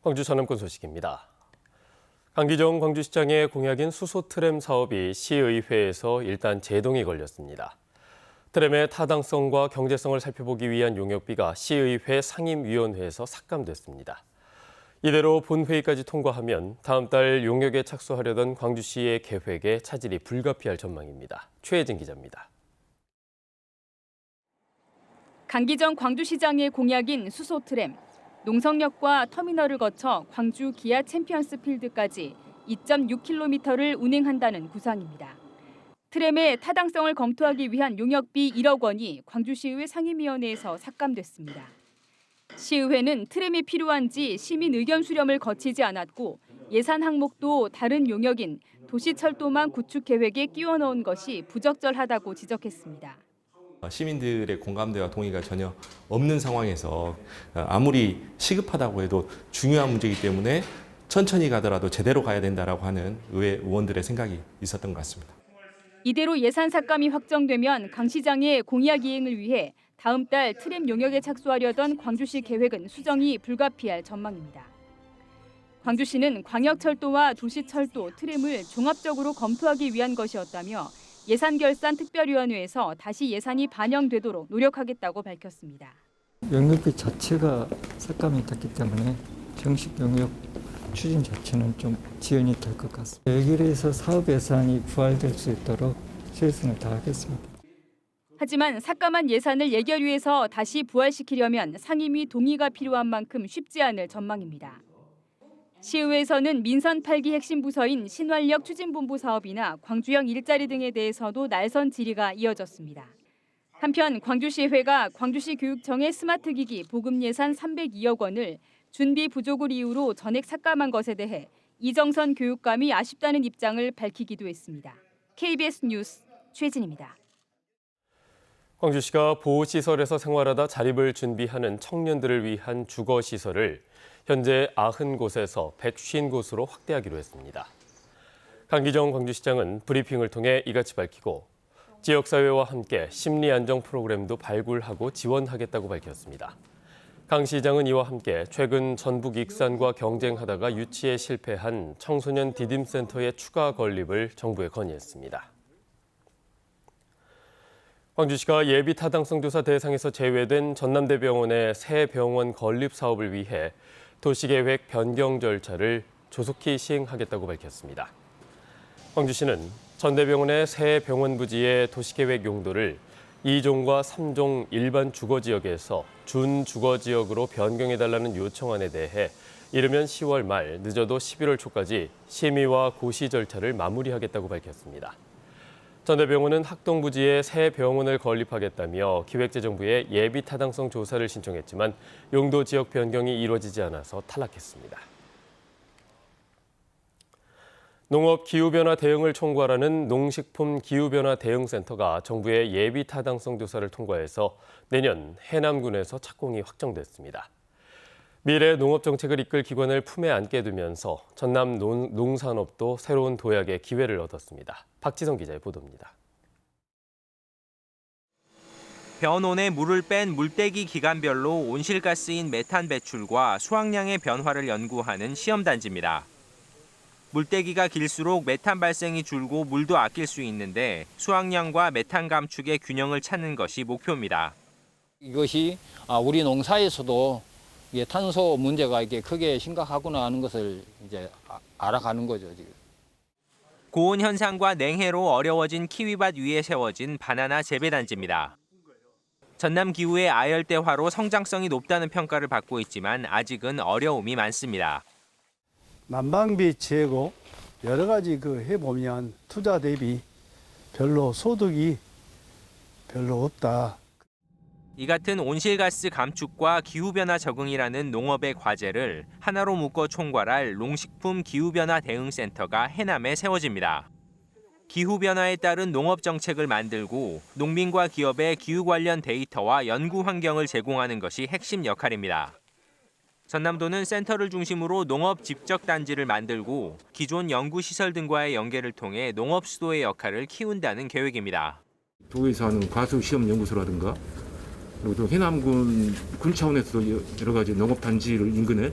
광주 전남권 소식입니다. 강기정 광주시장의 공약인 수소트램 사업이 시의회에서 일단 제동이 걸렸습니다. 트램의 타당성과 경제성을 살펴보기 위한 용역비가 시의회 상임위원회에서 삭감됐습니다. 이대로 본회의까지 통과하면 다음 달 용역에 착수하려던 광주시의 계획에 차질이 불가피할 전망입니다. 최혜진 기자입니다. 강기정 광주시장의 공약인 수소트램. 농성역과 터미널을 거쳐 광주 기아 챔피언스 필드까지 2.6km를 운행한다는 구상입니다. 트램의 타당성을 검토하기 위한 용역비 1억 원이 광주시의회 상임위원회에서 삭감됐습니다. 시의회는 트램이 필요한지 시민 의견 수렴을 거치지 않았고 예산 항목도 다른 용역인 도시철도망 구축 계획에 끼워 넣은 것이 부적절하다고 지적했습니다. 시민들의 공감대와 동의가 전혀 없는 상황에서 아무리 시급하다고 해도 중요한 문제이기 때문에 천천히 가더라도 제대로 가야 된다라고 하는 의회 의원들의 생각이 있었던 것 같습니다. 이대로 예산 삭감이 확정되면 강 시장의 공약 이행을 위해 다음 달 트램 용역에 착수하려던 광주시 계획은 수정이 불가피할 전망입니다. 광주시는 광역철도와 도시철도 트램을 종합적으로 검토하기 위한 것이었다며 예산결산특별위원회에서 다시 예산이 반영되도록 노력하겠다고 밝혔습니다. 용역비 자체가 삭감이 됐기 때문에 정식 용역 추진 자체는 좀 지연이 될 것 같습니다. 여기에서 사업 예산이 부활될 수 있도록 최선을 다하겠습니다. 하지만 삭감한 예산을 예결위에서 다시 부활시키려면 상임위 동의가 필요한 만큼 쉽지 않을 전망입니다. 시의회에서는 민선 8기 핵심 부서인 신활역 추진본부 사업이나 광주형 일자리 등에 대해서도 날선 질의가 이어졌습니다. 한편 광주시의회가 광주시 교육청의 스마트기기 보급 예산 302억 원을 준비 부족을 이유로 전액 삭감한 것에 대해 이정선 교육감이 아쉽다는 입장을 밝히기도 했습니다. KBS 뉴스 최진입니다. 광주시가 보호시설에서 생활하다 자립을 준비하는 청년들을 위한 주거시설을 현재 90곳에서 150곳으로 확대하기로 했습니다. 강기정 광주시장은 브리핑을 통해 이같이 밝히고 지역사회와 함께 심리안정 프로그램도 발굴하고 지원하겠다고 밝혔습니다. 강 시장은 이와 함께 최근 전북 익산과 경쟁하다가 유치에 실패한 청소년 디딤센터의 추가 건립을 정부에 건의했습니다. 광주시가 예비 타당성 조사 대상에서 제외된 전남대병원의 새 병원 건립 사업을 위해 도시계획 변경 절차를 조속히 시행하겠다고 밝혔습니다. 광주시는 전대병원의 새 병원 부지의 도시계획 용도를 2종과 3종 일반 주거지역에서 준주거지역으로 변경해달라는 요청안에 대해 이르면 10월 말, 늦어도 11월 초까지 심의와 고시 절차를 마무리하겠다고 밝혔습니다. 전대병원은 학동부지에 새 병원을 건립하겠다며 기획재정부에 예비 타당성 조사를 신청했지만 용도 지역 변경이 이루어지지 않아서 탈락했습니다. 농업 기후변화 대응을 총괄하는 농식품 기후변화 대응센터가 정부의 예비 타당성 조사를 통과해서 내년 해남군에서 착공이 확정됐습니다. 미래 농업 정책을 이끌 기관을 품에 안게 되면서 전남 농산업도 새로운 도약의 기회를 얻었습니다. 박지성 기자의 보도입니다. 변온에 물을 뺀 물떼기 기간별로 온실가스인 메탄 배출과 수확량의 변화를 연구하는 시험단지입니다. 물떼기가 길수록 메탄 발생이 줄고 물도 아낄 수 있는데 수확량과 메탄 감축의 균형을 찾는 것이 목표입니다. 이것이 우리 농사에서도 탄소 문제가 이게 크게 심각하구나 하는 것을 이제 알아가는 거죠, 지금. 고온 현상과 냉해로 어려워진 키위밭 위에 세워진 바나나 재배단지입니다. 전남 기후의 아열대화로 성장성이 높다는 평가를 받고 있지만 아직은 어려움이 많습니다. 난방비 제고 여러 가지 해보면 투자 대비 별로 소득이 별로 없다. 이 같은 온실가스 감축과 기후변화 적응이라는 농업의 과제를 하나로 묶어 총괄할 농식품 기후변화 대응센터가 해남에 세워집니다. 기후변화에 따른 농업 정책을 만들고 농민과 기업의 기후 관련 데이터와 연구 환경을 제공하는 것이 핵심 역할입니다. 전남도는 센터를 중심으로 농업 집적 단지를 만들고 기존 연구시설 등과의 연계를 통해 농업 수도의 역할을 키운다는 계획입니다. 도에서 하는 과수시험연구소라든가 그리고 또 해남군 군 차원에서도 여러 가지 농업 단지를 인근에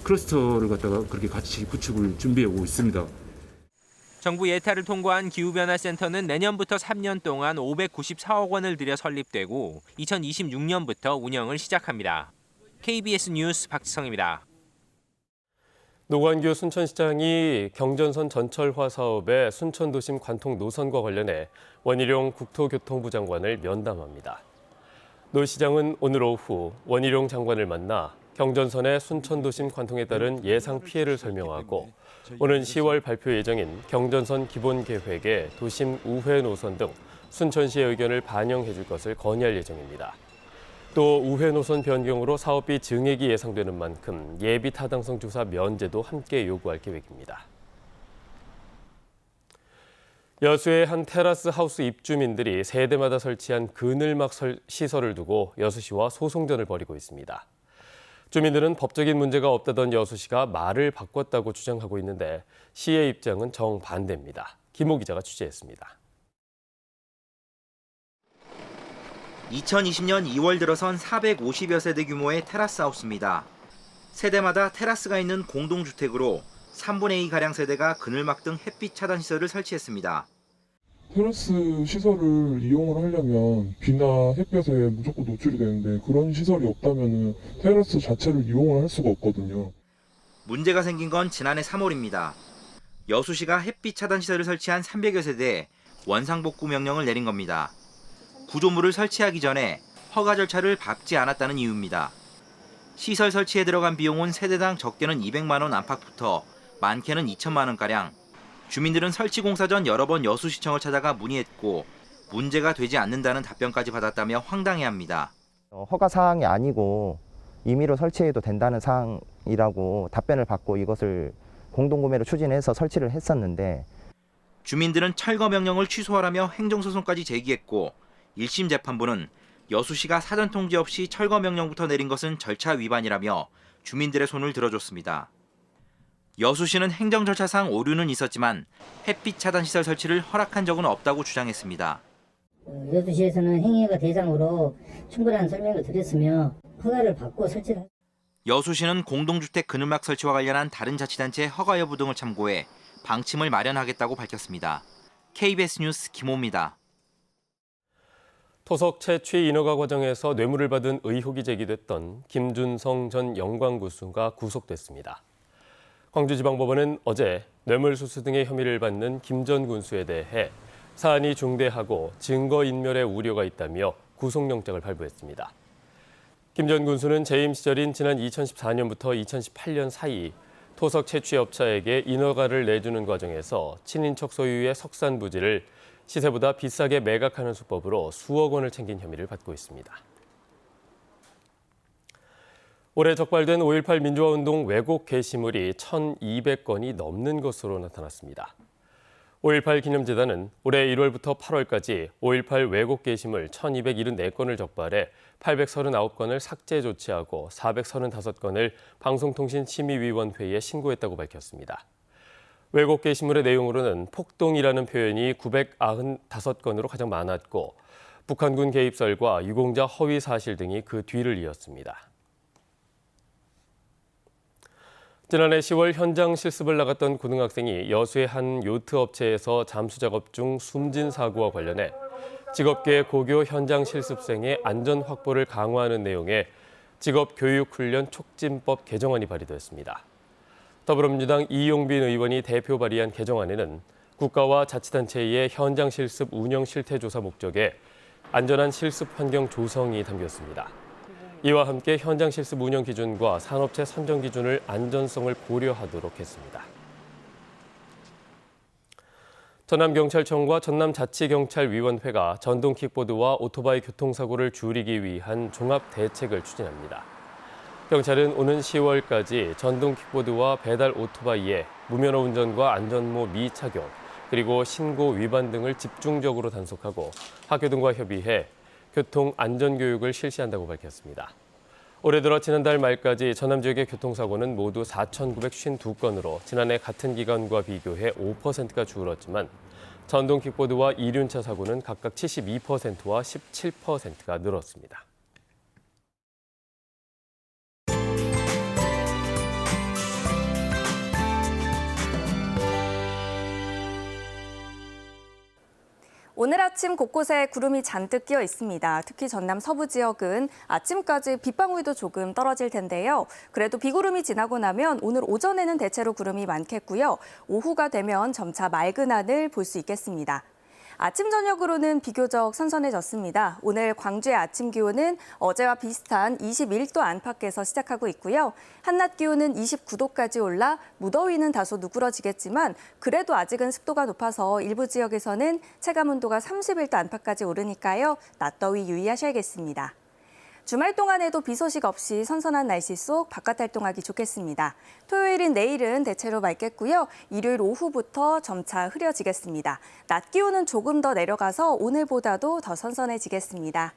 클러스터를 갖다가 그렇게 같이 구축을 준비해 오고 있습니다. 정부 예타를 통과한 기후변화센터는 내년부터 3년 동안 594억 원을 들여 설립되고 2026년부터 운영을 시작합니다. KBS 뉴스 박지성입니다. 노관규 순천시장이 경전선 전철화 사업의 순천도심 관통 노선과 관련해 원희룡 국토교통부 장관을 면담합니다. 노 시장은 오늘 오후 원희룡 장관을 만나 경전선의 순천도심 관통에 따른 예상 피해를 설명하고 오는 10월 발표 예정인 경전선 기본계획에 도심 우회 노선 등 순천시의 의견을 반영해 줄 것을 건의할 예정입니다. 또 우회 노선 변경으로 사업비 증액이 예상되는 만큼 예비 타당성 조사 면제도 함께 요구할 계획입니다. 여수의 한 테라스 하우스 입주민들이 세대마다 설치한 그늘막 시설을 두고 여수시와 소송전을 벌이고 있습니다. 주민들은 법적인 문제가 없다던 여수시가 말을 바꿨다고 주장하고 있는데 시의 입장은 정반대입니다. 김호 기자가 취재했습니다. 2020년 2월 들어선 450여 세대 규모의 테라스 하우스입니다. 세대마다 테라스가 있는 공동주택으로 3분의 2가량 세대가 그늘막 등 햇빛 차단 시설을 설치했습니다. 테라스 시설을 이용을 하려면 비나 햇볕에 무조건 노출이 되는데 그런 시설이 없다면 테라스 자체를 이용을 할 수가 없거든요. 문제가 생긴 건 지난해 3월입니다. 여수시가 햇빛 차단 시설을 설치한 300여 세대에 원상복구 명령을 내린 겁니다. 구조물을 설치하기 전에 허가 절차를 밟지 않았다는 이유입니다. 시설 설치에 들어간 비용은 세대당 적게는 200만 원 안팎부터 많게는 2천만 원가량. 주민들은 설치 공사 전 여러 번 여수시청을 찾아가 문의했고 문제가 되지 않는다는 답변까지 받았다며 황당해합니다. 허가 사항이 아니고 임의로 설치해도 된다는 사항이라고 답변을 받고 이것을 공동구매로 추진해서 설치를 했었는데 주민들은 철거 명령을 취소하라며 행정소송까지 제기했고 1심 재판부는 여수시가 사전 통지 없이 철거 명령부터 내린 것은 절차 위반이라며 주민들의 손을 들어줬습니다. 여수시는 행정 절차상 오류는 있었지만 햇빛 차단 시설 설치를 허락한 적은 없다고 주장했습니다. 여수시에서는 행위가 대상으로 충분한 설명을 드렸으며 허가를 받고 설치를. 여수시는 공동주택 그늘막 설치와 관련한 다른 자치단체의 허가 여부 등을 참고해 방침을 마련하겠다고 밝혔습니다. KBS 뉴스 김호입니다. 토속 채취 인허가 과정에서 뇌물을 받은 의혹이 제기됐던 김준성 전 영광구수가 구속됐습니다. 광주지방법원은 어제 뇌물수수 등의 혐의를 받는 김 전 군수에 대해 사안이 중대하고 증거인멸의 우려가 있다며 구속영장을 발부했습니다. 김 전 군수는 재임 시절인 지난 2014년부터 2018년 사이 토속 채취업자에게 인허가를 내주는 과정에서 친인척 소유의 석산 부지를 시세보다 비싸게 매각하는 수법으로 수억 원을 챙긴 혐의를 받고 있습니다. 올해 적발된 5.18 민주화운동 왜곡 게시물이 1,200건이 넘는 것으로 나타났습니다. 5.18 기념재단은 올해 1월부터 8월까지 5.18 왜곡 게시물 1,274건을 적발해 839건을 삭제 조치하고 435건을 방송통신심의위원회에 신고했다고 밝혔습니다. 왜곡 게시물의 내용으로는 폭동이라는 표현이 995건으로 가장 많았고 북한군 개입설과 유공자 허위 사실 등이 그 뒤를 이었습니다. 지난해 10월 현장 실습을 나갔던 고등학생이 여수의 한 요트 업체에서 잠수 작업 중 숨진 사고와 관련해 직업계 고교 현장 실습생의 안전 확보를 강화하는 내용의 직업교육훈련 촉진법 개정안이 발의됐습니다. 더불어민주당 이용빈 의원이 대표 발의한 개정안에는 국가와 자치단체의 현장 실습 운영 실태 조사 목적에 안전한 실습 환경 조성이 담겼습니다. 이와 함께 현장 실습 운영 기준과 산업체 선정 기준을 안전성을 고려하도록 했습니다. 전남경찰청과 전남자치경찰위원회가 전동 킥보드와 오토바이 교통사고를 줄이기 위한 종합 대책을 추진합니다. 경찰은 오는 10월까지 전동 킥보드와 배달 오토바이의 무면허 운전과 안전모 미착용, 그리고 신고 위반 등을 집중적으로 단속하고 학교 등과 협의해 교통 안전교육을 실시한다고 밝혔습니다. 올해 들어 지난달 말까지 전남 지역의 교통사고는 모두 4,952건으로 지난해 같은 기간과 비교해 5%가 줄었지만 전동 킥보드와 이륜차 사고는 각각 72%와 17%가 늘었습니다. 오늘 아침 곳곳에 구름이 잔뜩 끼어 있습니다. 특히 전남 서부 지역은 아침까지 빗방울도 조금 떨어질 텐데요. 그래도 비구름이 지나고 나면 오늘 오전에는 대체로 구름이 많겠고요. 오후가 되면 점차 맑은 하늘 볼 수 있겠습니다. 아침 저녁으로는 비교적 선선해졌습니다. 오늘 광주의 아침 기온은 어제와 비슷한 21도 안팎에서 시작하고 있고요. 한낮 기온은 29도까지 올라 무더위는 다소 누그러지겠지만 그래도 아직은 습도가 높아서 일부 지역에서는 체감 온도가 31도 안팎까지 오르니까요. 낮더위 유의하셔야겠습니다. 주말 동안에도 비 소식 없이 선선한 날씨 속 바깥 활동하기 좋겠습니다. 토요일인 내일은 대체로 맑겠고요. 일요일 오후부터 점차 흐려지겠습니다. 낮 기온은 조금 더 내려가서 오늘보다도 더 선선해지겠습니다.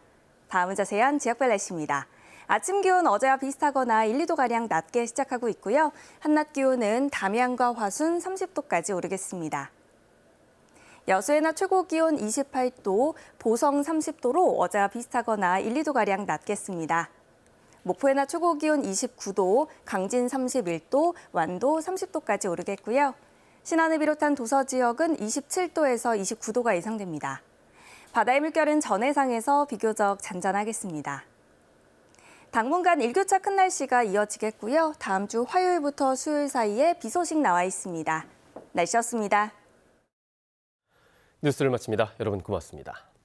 다음은 자세한 지역별 날씨입니다. 아침 기온 어제와 비슷하거나 1, 2도가량 낮게 시작하고 있고요. 한낮 기온은 담양과 화순 30도까지 오르겠습니다. 여수의 낮 최고 기온 28도, 보성 30도로 어제와 비슷하거나 1, 2도가량 낮겠습니다. 목포의 낮 최고 기온 29도, 강진 31도, 완도 30도까지 오르겠고요. 신안을 비롯한 도서 지역은 27도에서 29도가 예상됩니다. 바다의 물결은 전해상에서 비교적 잔잔하겠습니다. 당분간 일교차 큰 날씨가 이어지겠고요. 다음 주 화요일부터 수요일 사이에 비 소식 나와 있습니다. 날씨였습니다. 뉴스를 마칩니다. 여러분 고맙습니다.